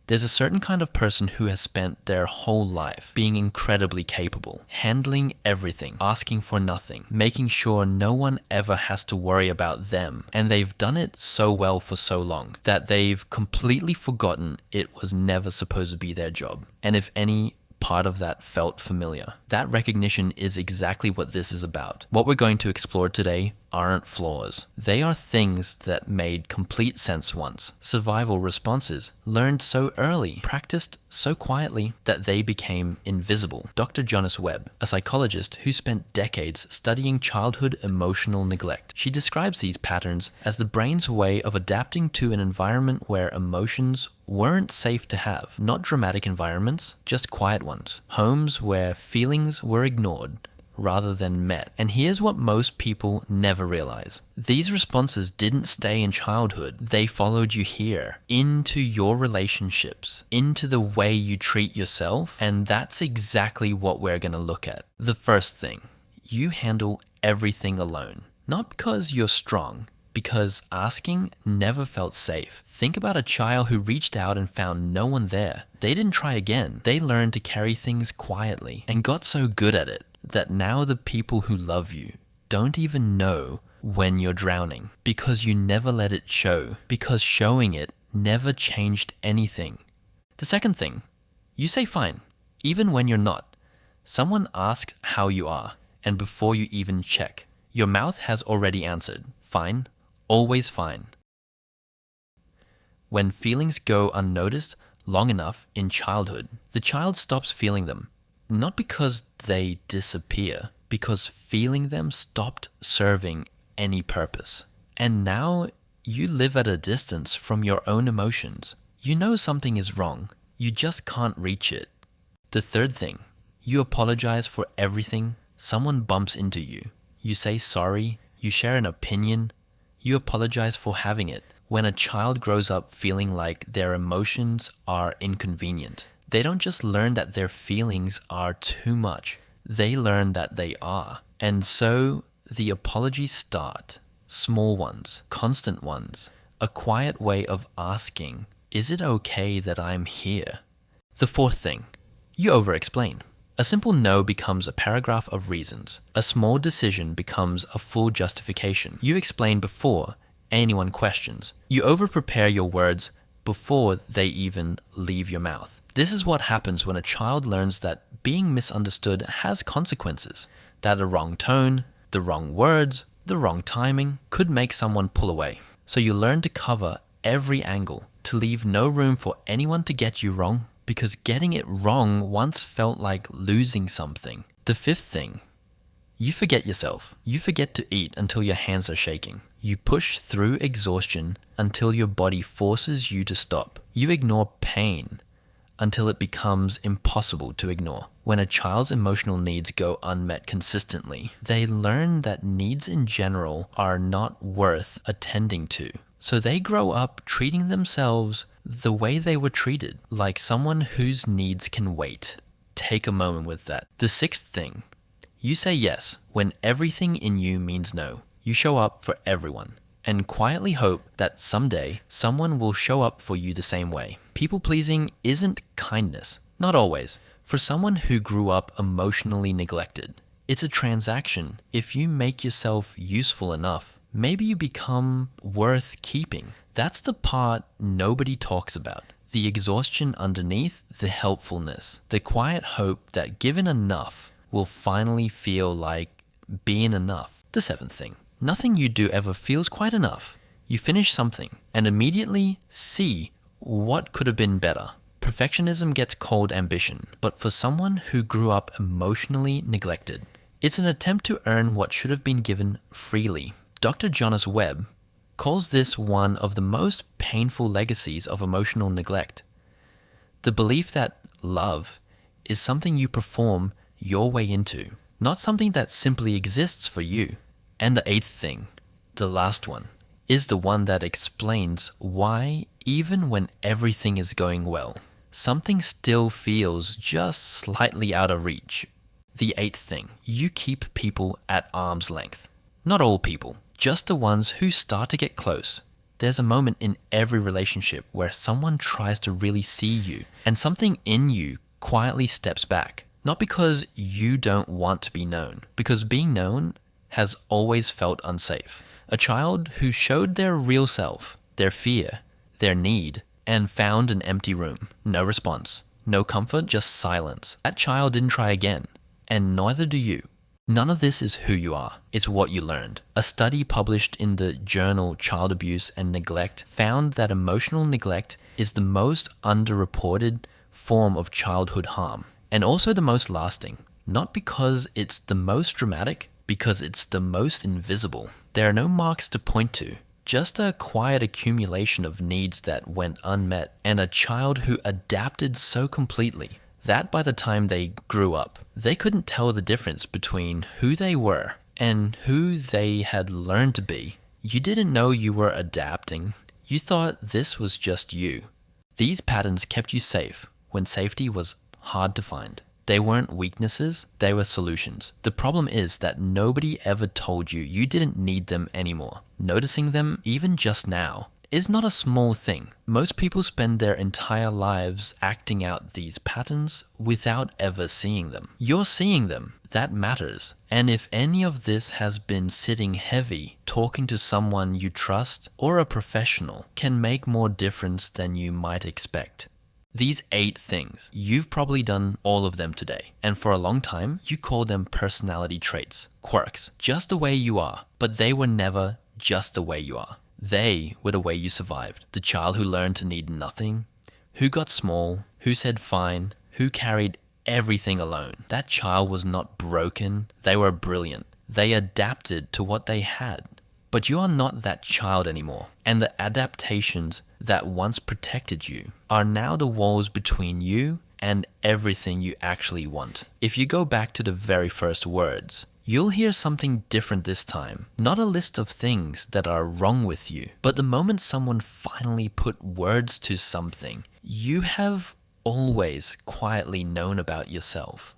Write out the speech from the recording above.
There's a certain kind of person who has spent their whole life being incredibly capable, handling everything, asking for nothing, making sure no one ever has to worry about them. And they've done it so well for so long that they've completely forgotten it was never supposed to be their job. And if any part of that felt familiar, that recognition is exactly what this is about. What we're going to explore today aren't flaws. They are things that made complete sense once. Survival responses learned so early, practiced so quietly that they became invisible. Dr. Jonas Webb, a psychologist who spent decades studying childhood emotional neglect, she describes these patterns as the brain's way of adapting to an environment where emotions weren't safe to have. Not dramatic environments, just quiet ones. Homes where feelings were ignored rather than met. And here's what most people never realize. These responses didn't stay in childhood. They followed you here, into your relationships, into the way you treat yourself, and that's exactly what we're going to look at. The first thing, you handle everything alone. Not because you're strong, because asking never felt safe. Think about a child who reached out and found no one there. They didn't try again. They learned to carry things quietly and got so good at it that now the people who love you don't even know when you're drowning because you never let it show, because showing it never changed anything. The second thing, you say fine, even when you're not. Someone asks how you are, and before you even check, your mouth has already answered, fine, always fine. When feelings go unnoticed long enough in childhood, the child stops feeling them. Not because they disappear, because feeling them stopped serving any purpose. And now you live at a distance from your own emotions. You know something is wrong. You just can't reach it. The third thing, you apologize for everything someone bumps into you. You say sorry, you share an opinion, you apologize for having it. When a child grows up feeling like their emotions are inconvenient, they don't just learn that their feelings are too much. They learn that they are. And so the apologies start. Small ones, constant ones. A quiet way of asking, is it okay that I'm here? The fourth thing, you over-explain. A simple no becomes a paragraph of reasons. A small decision becomes a full justification. You explain before anyone questions. You over-prepare your words before they even leave your mouth. This is what happens when a child learns that being misunderstood has consequences, that a wrong tone, the wrong words, the wrong timing could make someone pull away. So you learn to cover every angle, to leave no room for anyone to get you wrong, because getting it wrong once felt like losing something. The fifth thing, you forget yourself. You forget to eat until your hands are shaking. You push through exhaustion until your body forces you to stop. You ignore pain until it becomes impossible to ignore. When a child's emotional needs go unmet consistently, they learn that needs in general are not worth attending to. So they grow up treating themselves the way they were treated, like someone whose needs can wait. Take a moment with that. The sixth thing, you say yes when everything in you means no. You show up for everyone and quietly hope that someday someone will show up for you the same way. People-pleasing isn't kindness, not always. For someone who grew up emotionally neglected, it's a transaction. If you make yourself useful enough, maybe you become worth keeping. That's the part nobody talks about. The exhaustion underneath, the helpfulness, the quiet hope that given enough will finally feel like being enough. The seventh thing, nothing you do ever feels quite enough. You finish something and immediately see what could have been better. Perfectionism gets called ambition, but for someone who grew up emotionally neglected, it's an attempt to earn what should have been given freely. Dr. Jonas Webb calls this one of the most painful legacies of emotional neglect. The belief that love is something you perform your way into, not something that simply exists for you. And the eighth thing, the last one, is the one that explains why even when everything is going well, something still feels just slightly out of reach. The eighth thing, you keep people at arm's length. Not all people, just the ones who start to get close. There's a moment in every relationship where someone tries to really see you, and something in you quietly steps back. Not because you don't want to be known, because being known has always felt unsafe. A child who showed their real self, their fear, their need, and found an empty room. No response, no comfort, just silence. That child didn't try again, and neither do you. None of this is who you are, it's what you learned. A study published in the journal Child Abuse and Neglect found that emotional neglect is the most underreported form of childhood harm, and also the most lasting. Not because it's the most dramatic, because it's the most invisible. There are no marks to point to, just a quiet accumulation of needs that went unmet, and a child who adapted so completely that by the time they grew up, they couldn't tell the difference between who they were and who they had learned to be. You didn't know you were adapting. You thought this was just you. These patterns kept you safe when safety was hard to find. They weren't weaknesses, they were solutions. The problem is that nobody ever told you you didn't need them anymore. Noticing them, even just now, is not a small thing. Most people spend their entire lives acting out these patterns without ever seeing them. You're seeing them. That matters. And if any of this has been sitting heavy, talking to someone you trust or a professional can make more difference than you might expect. These 8 things, you've probably done all of them today. And for a long time, you called them personality traits, quirks, just the way you are. But they were never just the way you are. They were the way you survived. The child who learned to need nothing, who got small, who said fine, who carried everything alone. That child was not broken. They were brilliant. They adapted to what they had. But you are not that child anymore. And the adaptations that once protected you are now the walls between you and everything you actually want. If you go back to the very first words, you'll hear something different this time. Not a list of things that are wrong with you, but the moment someone finally put words to something you have always quietly known about yourself.